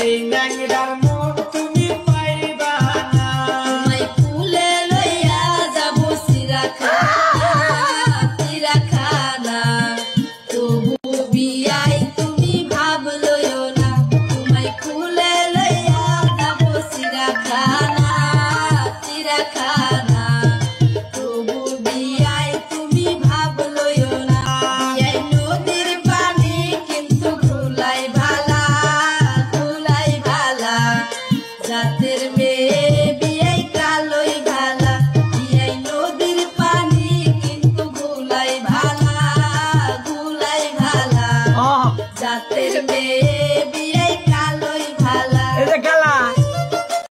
এই ন্যাংরার মন তুমি পাইবা না। তোমায় কুলে লইয়া যাবো চিড়িয়াখানা, তবু বিয়াই তুমি ভাব লইও না। তোমায় কুলে লইয়া যাবো চিড়িয়াখানা, তবু বিয়াই তুমি ভাব লইও না। বিয়াই নদীর পানি কিন্তু ঘুলাই ভালা, জাতের মেয়ে বিয়াই কালোই ভালা। বিয়াই নদীর পানি কিন্তু ঘুলাই ভালা, জাতের মেয়ে